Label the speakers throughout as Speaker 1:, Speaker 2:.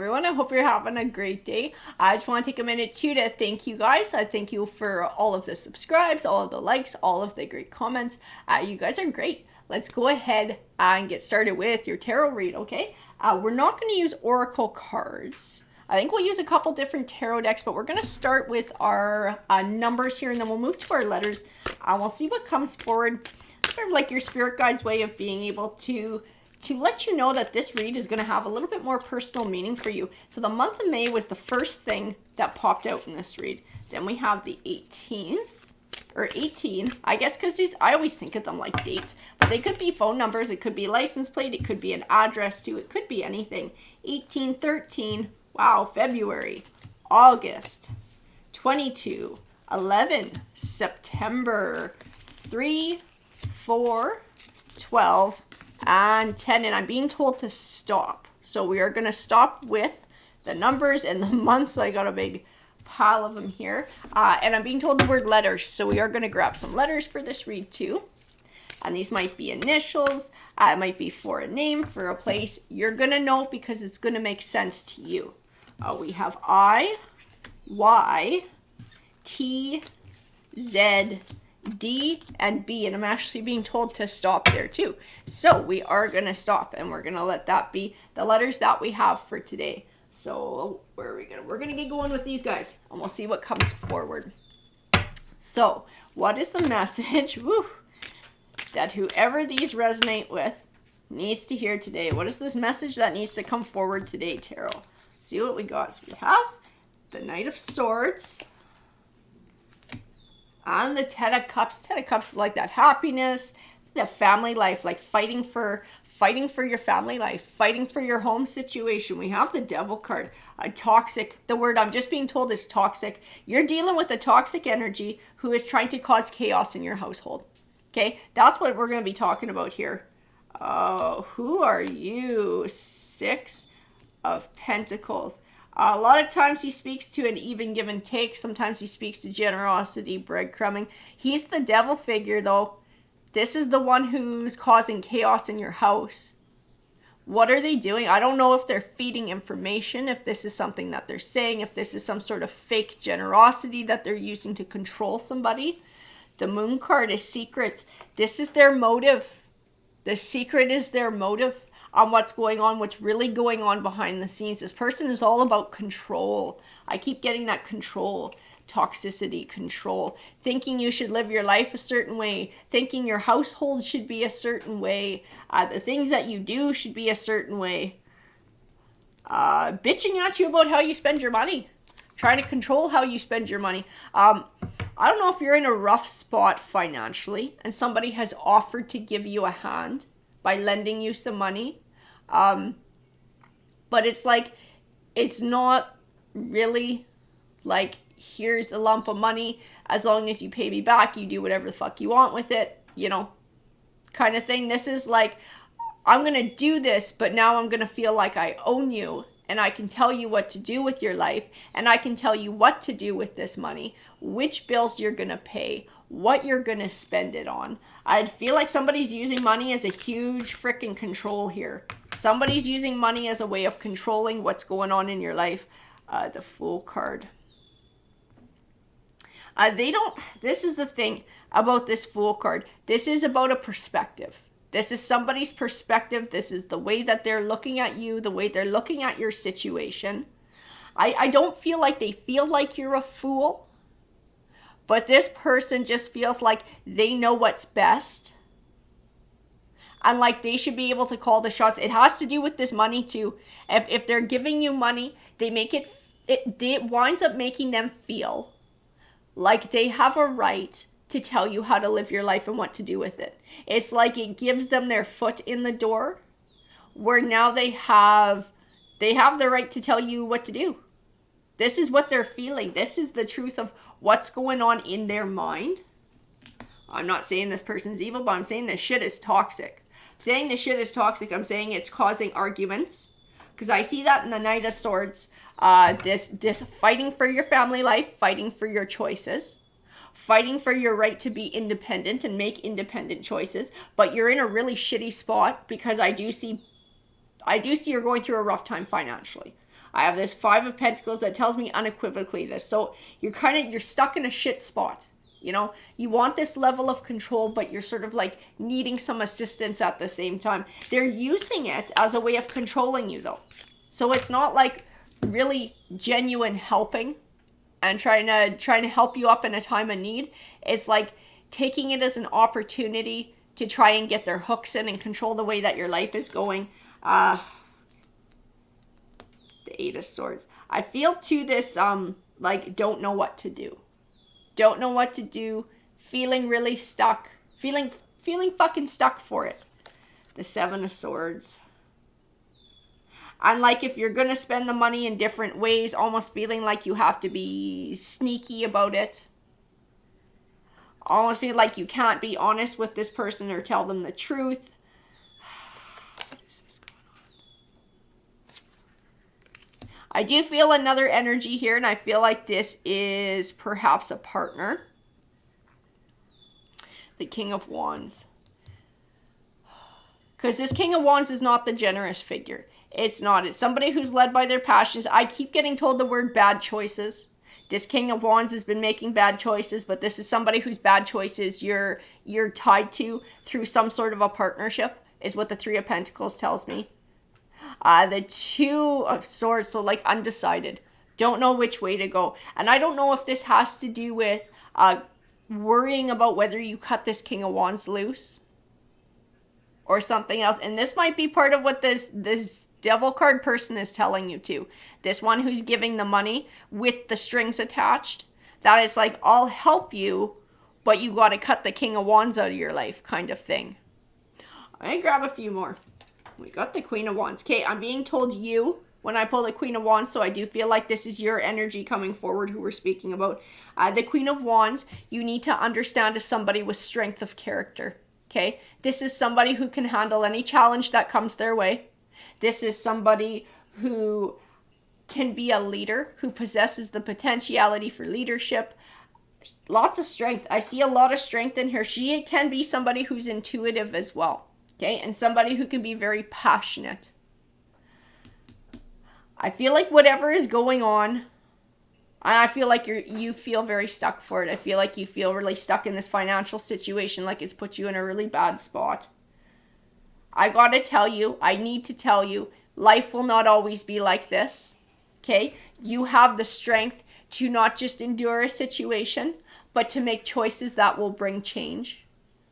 Speaker 1: everyone. I hope you're having a great day. I just want to take a minute too to thank you guys. I thank you for all of the subscribes, all of the likes, all of the great comments. You guys are great. Let's go ahead and get started with your tarot read, okay? We're not going to use oracle cards. I think we'll use a couple different tarot decks, but we're going to start with our numbers here, and then we'll move to our letters. We'll see what comes forward, sort of like your spirit guide's way of being able to let you know that this read is going to have a little bit more personal meaning for you. So the month of May was the first thing that popped out in this read. Then we have the 18th, or 18, I guess, because I always think of them like dates, but they could be phone numbers, it could be license plate, it could be an address too, it could be anything. 18, 13, wow, February, August, 22, 11, September, 3, 4, 12, and 10, and I'm being told to stop. So we are going to stop with the numbers and the months. I got a big pile of them here. And I'm being told the word letters. So we are going to grab some letters for this read too. And these might be initials. It might be for a name, for a place. You're going to know because it's going to make sense to you. We have I, Y, T, Z, D, and B, and I'm actually being told to stop there too. So we are going to stop, and we're going to let that be the letters that we have for today. So where are we going? We're going to get going with these guys, and we'll see what comes forward. So what is the message that whoever these resonate with needs to hear today? What is this message that needs to come forward today, Tarot? See what we got. So we have the Knight of Swords, and the Ten of Cups. Ten of Cups is like that happiness, the family life, like fighting for your family life, fighting for your home situation. We have the Devil card. Toxic. The word I'm just being told is toxic. You're dealing with a toxic energy who is trying to cause chaos in your household. Okay, that's what we're going to be talking about here. Who are you? 6 of Pentacles. A lot of times he speaks to an even give and take. Sometimes he speaks to generosity, breadcrumbing. He's the devil figure, though. This is the one who's causing chaos in your house. What are they doing? I don't know if they're feeding information, if this is something that they're saying, if this is some sort of fake generosity that they're using to control somebody. The Moon card is secrets. This is their motive. The secret is their motive on what's going on, what's really going on behind the scenes. This person is all about control. I keep getting that control, toxicity, control, thinking you should live your life a certain way, thinking your household should be a certain way, the things that you do should be a certain way, bitching at you about how you spend your money, trying to control how you spend your money. I don't know if you're in a rough spot financially and somebody has offered to give you a hand by lending you some money. But it's like, it's not really like, here's a lump of money. As long as you pay me back, you do whatever the fuck you want with it, you know, kind of thing. This is like, I'm going to do this, but now I'm going to feel like I own you. And I can tell you what to do with your life. And I can tell you what to do with this money, which bills you're going to pay, what you're going to spend it on. I'd feel like somebody's using money as a huge freaking control here. Somebody's using money as a way of controlling what's going on in your life. The Fool card. This is the thing about this Fool card. This is about a perspective. This is somebody's perspective. This is the way that they're looking at you, the way they're looking at your situation. I don't feel like they feel like you're a fool, but this person just feels like they know what's best. And like they should be able to call the shots. It has to do with this money too. If they're giving you money, they make it winds up making them feel like they have a right to tell you how to live your life and what to do with it. It's like it gives them their foot in the door where now they have the right to tell you what to do. This is what they're feeling. This is the truth of what's going on in their mind. I'm not saying this person's evil, but I'm saying this shit is toxic. I'm saying this shit is toxic. I'm saying it's causing arguments. Because I see that in the Knight of Swords. This fighting for your family life, fighting for your choices, fighting for your right to be independent and make independent choices, but you're in a really shitty spot because I do see you're going through a rough time financially. I have this Five of Pentacles that tells me unequivocally this. So you're stuck in a shit spot. You know, you want this level of control, but you're sort of like needing some assistance at the same time. They're using it as a way of controlling you though. So it's not like really genuine helping and trying to help you up in a time of need. It's like taking it as an opportunity to try and get their hooks in and control the way that your life is going. The Eight of Swords. I feel to this like don't know what to do. Don't know what to do, feeling really stuck, feeling fucking stuck for it. The Seven of Swords. And like if you're going to spend the money in different ways, almost feeling like you have to be sneaky about it. Almost feel like you can't be honest with this person or tell them the truth. What is this going on? I do feel another energy here, and I feel like this is perhaps a partner. The King of Wands. Because this King of Wands is not the generous figure. It's not. It's somebody who's led by their passions. I keep getting told the word bad choices. This King of Wands has been making bad choices, but this is somebody whose bad choices you're tied to through some sort of a partnership, is what the Three of Pentacles tells me. The Two of Swords, so like undecided. Don't know which way to go. And I don't know if this has to do with worrying about whether you cut this King of Wands loose or something else. And this might be part of what this Devil card person is telling you too. This one who's giving the money with the strings attached. That it's like, I'll help you, but you got to cut the King of Wands out of your life kind of thing. I'm going to grab a few more. We got the Queen of Wands. Okay, I'm being told you when I pull the Queen of Wands, so I do feel like this is your energy coming forward who we're speaking about. The Queen of Wands, you need to understand as somebody with strength of character. Okay, this is somebody who can handle any challenge that comes their way. This is somebody who can be a leader, who possesses the potentiality for leadership. Lots of strength. I see a lot of strength in her. She can be somebody who's intuitive as well. Okay, and somebody who can be very passionate. I feel like whatever is going on, I feel like you feel very stuck for it. I feel like you feel really stuck in this financial situation, like it's put you in a really bad spot. I gotta tell you, I need to tell you, life will not always be like this. Okay? You have the strength to not just endure a situation, but to make choices that will bring change.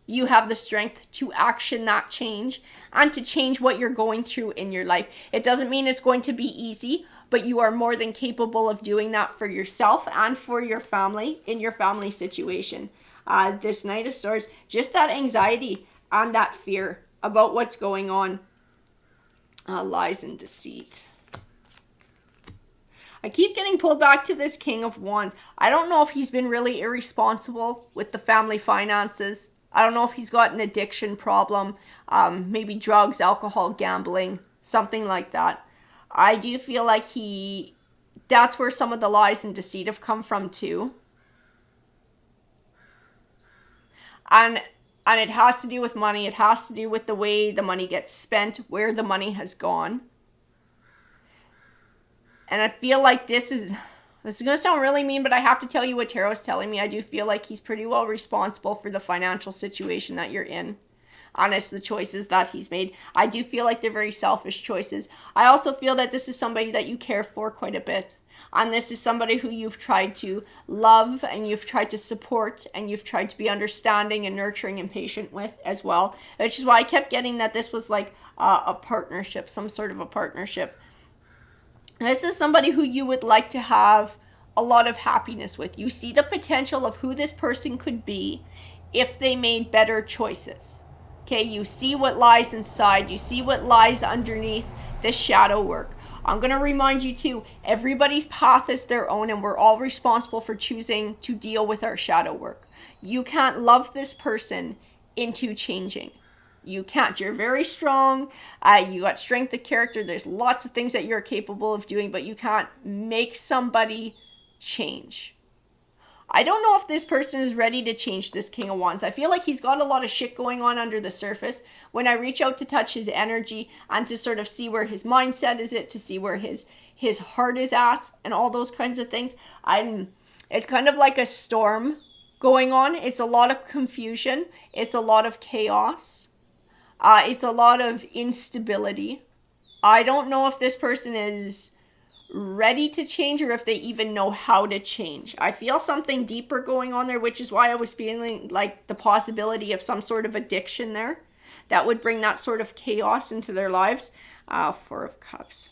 Speaker 1: You have the strength to action that change and to change what you're going through in your life. It doesn't mean it's going to be easy, but you are more than capable of doing that for yourself and for your family in your family situation. This Knight of Swords, just that anxiety and that fear about what's going on. Lies and deceit. I keep getting pulled back to this King of Wands. I don't know if he's been really irresponsible with the family finances. I don't know if he's got an addiction problem, maybe drugs, alcohol, gambling, something like that. I do feel like that's where some of the lies and deceit have come from too. And it has to do with money. It has to do with the way the money gets spent, where the money has gone. And I feel like this is going to sound really mean, but I have to tell you what Tarot is telling me. I do feel like he's pretty well responsible for the financial situation that you're in. And it's the choices that he's made. I do feel like they're very selfish choices. I also feel that this is somebody that you care for quite a bit. And this is somebody who you've tried to love and you've tried to support and you've tried to be understanding and nurturing and patient with as well. Which is why I kept getting that this was like a partnership, some sort of a partnership. This is somebody who you would like to have a lot of happiness with. You see the potential of who this person could be if they made better choices. Okay, you see what lies inside. You see what lies underneath this shadow work. I'm going to remind you too, everybody's path is their own and we're all responsible for choosing to deal with our shadow work. You can't love this person into changing. You can't. You're very strong. You got strength of character. There's lots of things that you're capable of doing, but you can't make somebody change. I don't know if this person is ready to change this King of Wands. I feel like he's got a lot of shit going on under the surface. When I reach out to touch his energy and to sort of see where his mindset is at, to see where his heart is at and all those kinds of things, it's kind of like a storm going on. It's a lot of confusion. It's a lot of chaos. It's a lot of instability. I don't know if this person is ready to change or if they even know how to change. I feel something deeper going on there, which is why I was feeling like the possibility of some sort of addiction there that would bring that sort of chaos into their lives. Four of Cups.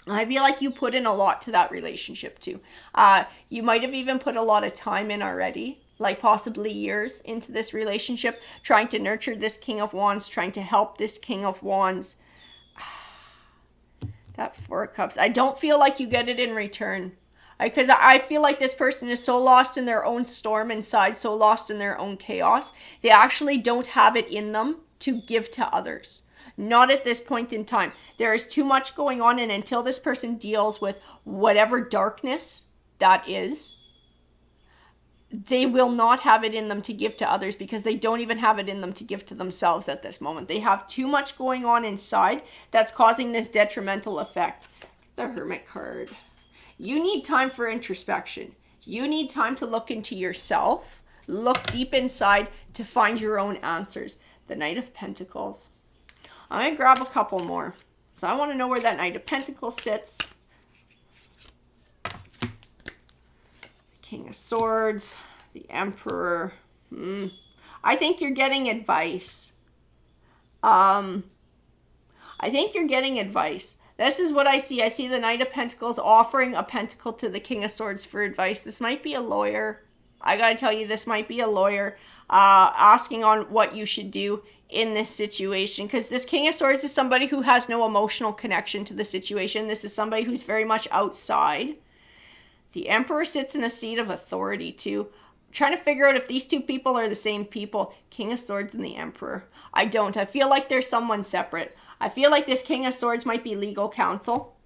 Speaker 1: I feel like you put in a lot to that relationship too. You might have even put a lot of time in already, like possibly years into this relationship, trying to nurture this King of Wands, trying to help this King of Wands. That Four of Cups. I don't feel like you get it in return. Because I feel like this person is so lost in their own storm inside, so lost in their own chaos, they actually don't have it in them to give to others. Not at this point in time. There is too much going on, and until this person deals with whatever darkness that is, they will not have it in them to give to others because they don't even have it in them to give to themselves at this moment. They have too much going on inside that's causing this detrimental effect. The Hermit card. You need time for introspection. You need time to look into yourself, look deep inside to find your own answers. The Knight of Pentacles. I'm going to grab a couple more. So I want to know where that Knight of Pentacles sits. King of Swords, the Emperor. I think you're getting advice. I think you're getting advice. This is what I see. I see the Knight of Pentacles offering a pentacle to the King of Swords for advice. This might be a lawyer. I gotta tell you, this might be a lawyer asking on what you should do in this situation. Because this King of Swords is somebody who has no emotional connection to the situation. This is somebody who's very much outside. The Emperor sits in a seat of authority too. I'm trying to figure out if these two people are the same people. King of Swords and the Emperor. I don't. I feel like there's someone separate. I feel like this King of Swords might be legal counsel.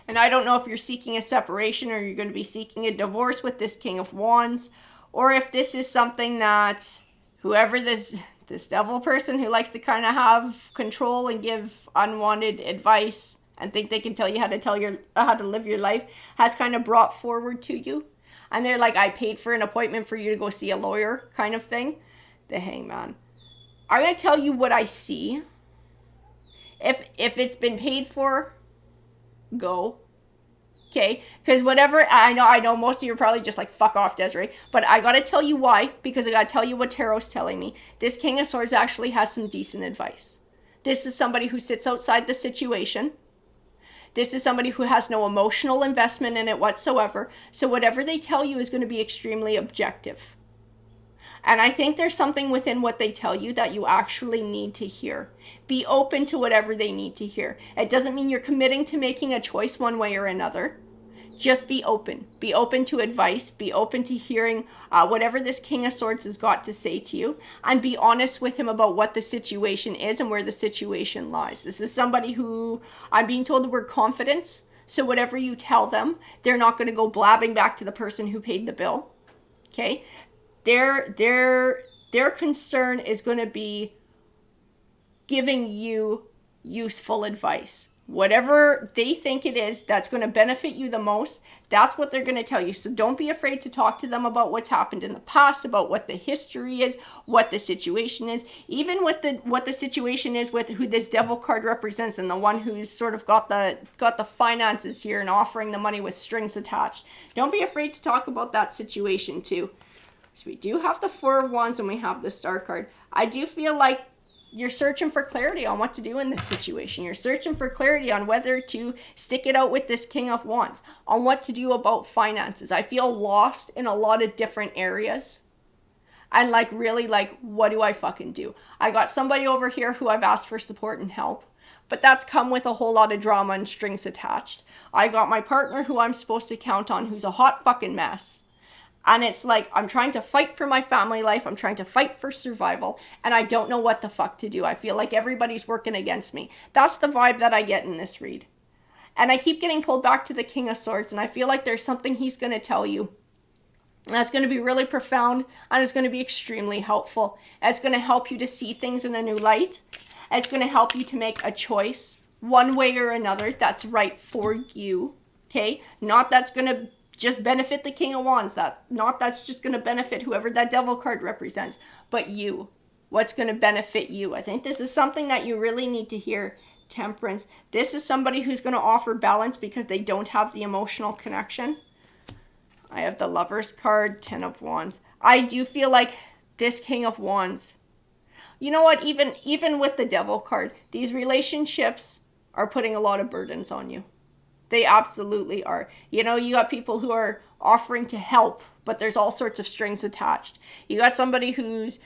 Speaker 1: And I don't know if you're seeking a separation or you're going to be seeking a divorce with this King of Wands. Or if this is something that whoever this devil person who likes to kind of have control and give unwanted advice and think they can tell you how to live your life has kind of brought forward to you. And they're like, I paid for an appointment for you to go see a lawyer kind of thing. The Hangman. I'm going to tell you what I see. If it's been paid for, go. Okay? Because whatever, I know most of you are probably just like, fuck off, Desiree. But I got to tell you why, because I got to tell you what Tarot's telling me. This King of Swords actually has some decent advice. This is somebody who sits outside the situation. This is somebody who has no emotional investment in it whatsoever. So whatever they tell you is going to be extremely objective. And I think there's something within what they tell you that you actually need to hear. Be open to whatever they need to hear. It doesn't mean you're committing to making a choice one way or another. Just be open. Be open to advice. Be open to hearing whatever this King of Swords has got to say to you. And be honest with him about what the situation is and where the situation lies. This is somebody who, I'm being told the word confidence. So whatever you tell them, they're not going to go blabbing back to the person who paid the bill. Okay? Their concern is going to be giving you useful advice. Whatever they think it is that's going to benefit you the most, that's what they're going to tell you. So don't be afraid to talk to them about what's happened in the past, about what the history is, what the situation is, even what the situation is with who this Devil card represents and the one who's sort of got the finances here and offering the money with strings attached. Don't be afraid to talk about that situation too. So we do have the Four of Wands and we have the Star card. I do feel like you're searching for clarity on what to do in this situation. You're searching for clarity on whether to stick it out with this King of Wands, on what to do about finances. I feel lost in a lot of different areas. And like, really, like, what do I fucking do? I got somebody over here who I've asked for support and help, but that's come with a whole lot of drama and strings attached. I got my partner who I'm supposed to count on who's a hot fucking mess. And it's like, I'm trying to fight for my family life. I'm trying to fight for survival. And I don't know what the fuck to do. I feel like everybody's working against me. That's the vibe that I get in this read. And I keep getting pulled back to the King of Swords, and I feel like there's something he's going to tell you. That's going to be really profound, and it's going to be extremely helpful. It's going to help you to see things in a new light. It's going to help you to make a choice, one way or another, that's right for you. Okay? Not that's going to just benefit the King of Wands. That's just going to benefit whoever that Devil card represents. But you. What's going to benefit you. I think this is something that you really need to hear. Temperance. This is somebody who's going to offer balance because they don't have the emotional connection. I have the Lover's card, 10 of Wands. I do feel like this King of Wands, you know what, even with the Devil card, these relationships are putting a lot of burdens on you. They absolutely are. You know, you got people who are offering to help, but there's all sorts of strings attached. You got somebody who's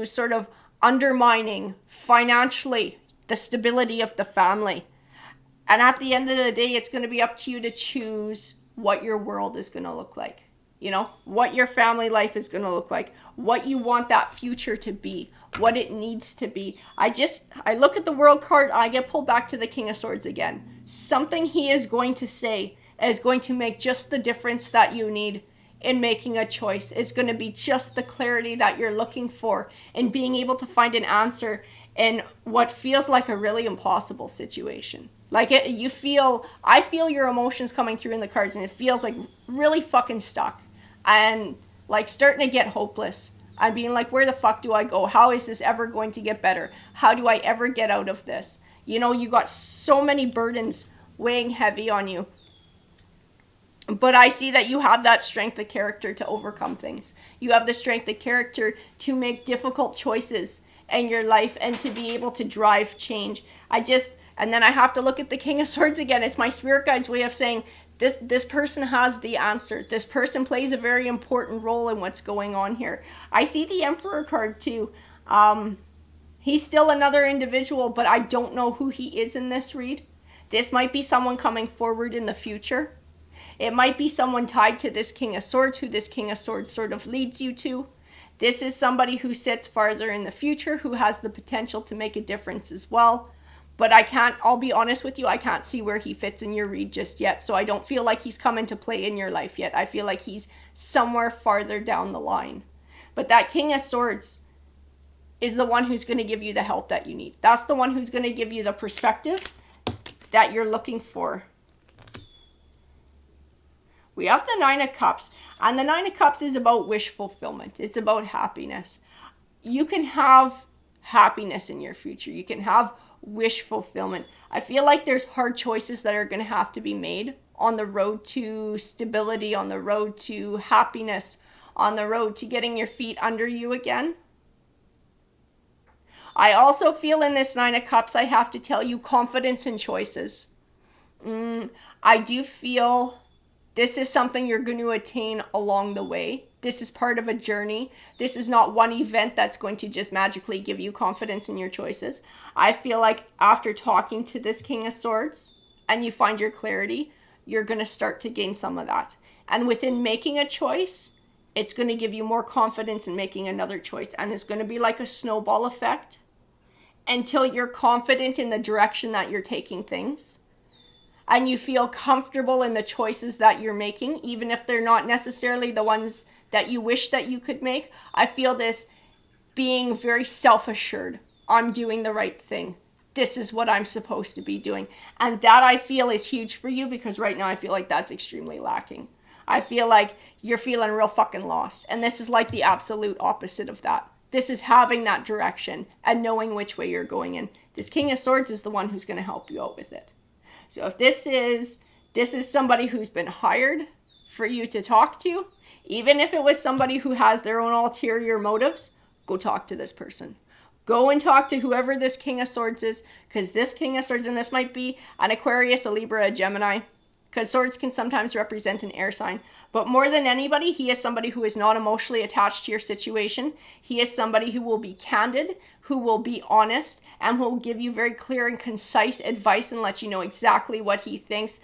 Speaker 1: sort of undermining financially the stability of the family. And at the end of the day, it's going to be up to you to choose what your world is going to look like. You know, what your family life is going to look like, what you want that future to be, what it needs to be. I look at the World card, I get pulled back to the King of Swords again. Something he is going to say is going to make just the difference that you need in making a choice. It's going to be just the clarity that you're looking for in being able to find an answer in what feels like a really impossible situation. Like I feel your emotions coming through in the cards, and it feels like really fucking stuck and like starting to get hopeless. I'm being like, where the fuck do I go? How is this ever going to get better? How do I ever get out of this? You know, you got so many burdens weighing heavy on you. But I see that you have that strength of character to overcome things. You have the strength of character to make difficult choices in your life and to be able to drive change. And then I have to look at the King of Swords again. It's my spirit guide's way of saying this person has the answer. This person plays a very important role in what's going on here. I see the Emperor card too. He's still another individual, but I don't know who he is in this read. This might be someone coming forward in the future. It might be someone tied to this King of Swords, who this King of Swords sort of leads you to. This is somebody who sits farther in the future, who has the potential to make a difference as well. But I'll be honest with you, I can't see where he fits in your read just yet. So I don't feel like he's come into play in your life yet. I feel like he's somewhere farther down the line. But that King of Swords is the one who's going to give you the help that you need. That's the one who's going to give you the perspective that you're looking for. We have the Nine of Cups, and the Nine of Cups is about wish fulfillment. It's about happiness. You can have happiness in your future. You can have wish fulfillment. I feel like there's hard choices that are going to have to be made on the road to stability, on the road to happiness, on the road to getting your feet under you again. I also feel in this Nine of Cups, I have to tell you, confidence in choices. I do feel this is something you're going to attain along the way. This is part of a journey. This is not one event that's going to just magically give you confidence in your choices. I feel like after talking to this King of Swords and you find your clarity, you're going to start to gain some of that. And within making a choice, it's going to give you more confidence in making another choice. And it's going to be like a snowball effect until you're confident in the direction that you're taking things. And you feel comfortable in the choices that you're making, even if they're not necessarily the ones that you wish that you could make. I feel this being very self-assured. I'm doing the right thing. This is what I'm supposed to be doing. And that I feel is huge for you, because right now I feel like that's extremely lacking. I feel like you're feeling real fucking lost. And this is like the absolute opposite of that. This is having that direction and knowing which way you're going in. This King of Swords is the one who's going to help you out with it. So if this is somebody who's been hired for you to talk to, even if it was somebody who has their own ulterior motives, go talk to this person. Go and talk to whoever this King of Swords is, because this King of Swords, and this might be an Aquarius, a Libra, a Gemini, because swords can sometimes represent an air sign. But more than anybody, he is somebody who is not emotionally attached to your situation. He is somebody who will be candid, who will be honest, and will give you very clear and concise advice and let you know exactly what he thinks.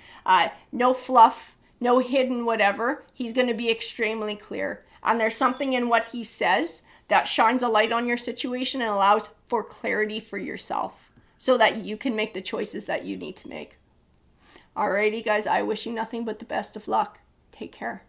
Speaker 1: No fluff, no hidden whatever. He's going to be extremely clear. And there's something in what he says that shines a light on your situation and allows for clarity for yourself so that you can make the choices that you need to make. Alrighty, guys, I wish you nothing but the best of luck. Take care.